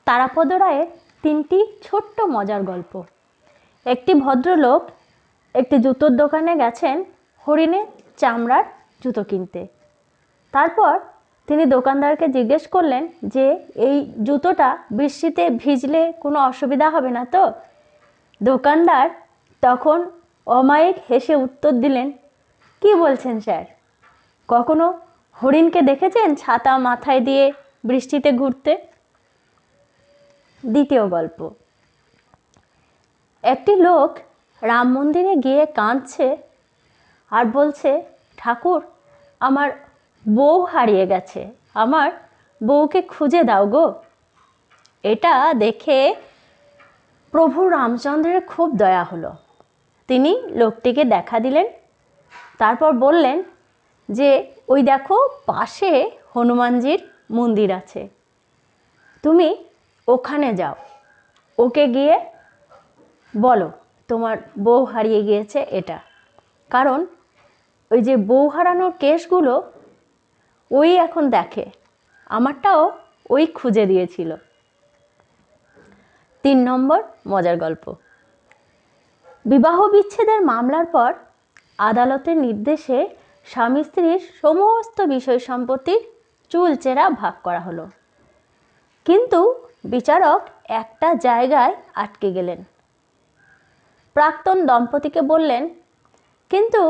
তারাপদ রায়ের 3টি ছোট্ট মজার গল্প। একটি ভদ্রলোক একটি জুতোর দোকানে গেছেন হরিণের চামড়ার জুতো কিনতে। তারপর তিনি দোকানদারকে জিজ্ঞেস করলেন যে এই জুতোটা বৃষ্টিতে ভিজলে কোনো অসুবিধা হবে না তো? দোকানদার তখন অমায়িক হেসে উত্তর দিলেন, কি বলছেন স্যার, কখনো হরিণকে দেখেছেন ছাতা মাথায় দিয়ে বৃষ্টিতে ঘুরতে? দ্বিতীয় গল্প। একটি লোক রাম মন্দিরে গিয়ে কাঁদছে আর বলছে, ঠাকুর, আমার বউ হারিয়ে গেছে, আমার বউকে খুঁজে দাও গো। এটা দেখে প্রভু রামচন্দ্রের খুব দয়া হলো। তিনি লোকটিকে দেখা দিলেন, তারপর বললেন যে ওই দেখো পাশে হনুমানজির মন্দির আছে, তুমি ওখানে যাও, ওকে গিয়ে বলো তোমার বউ হারিয়ে গিয়েছে এটা। কারণ ওই যে বউ হারানোর কেসগুলো ওই এখন দেখে, আমারটাও ওই খুঁজে দিয়েছিল। 3 নম্বর মজার গল্প। বিবাহ বিচ্ছেদের মামলার পর আদালতের নির্দেশে স্বামী স্ত্রীর সমস্ত বিষয় সম্পত্তির চুলচেরা ভাগ করা হলো। কিন্তু বিচারক একটা জায়গায় আটকে গেলেন। প্রাক্তন দম্পতিকে বললেন, কিন্তু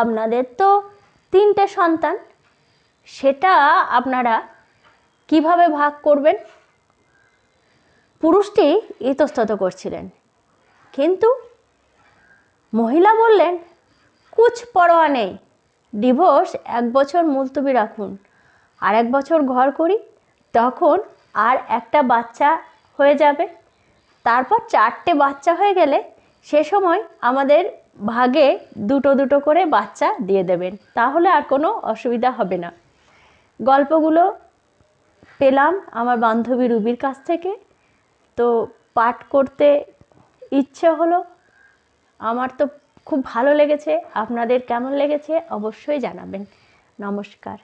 আপনাদের তো 3টে সন্তান, সেটা আপনারা কিভাবে ভাগ করবেন? পুরুষটি ইতস্তত করছিলেন, কিন্তু মহিলা বললেন, কুছ পরোয়া নেই, ডিভোর্স 1 বছর মুলতবি রাখুন, আর 1 বছর ঘর করি, তখন আর একটা বাচ্চা হয়ে যাবে, তারপর 4টে বাচ্চা হয়ে গেলে সে সময় আমাদের ভাগে 2 করে বাচ্চা দিয়ে দেবেন, তাহলে আর কোনো অসুবিধা হবে না। গল্পগুলো পেলাম আমার বান্ধবী রুবির কাছ থেকে, তো পাঠ করতে ইচ্ছে হলো। আমার তো খুব ভালো লেগেছে, আপনাদের কেমন লেগেছে অবশ্যই জানাবেন। নমস্কার।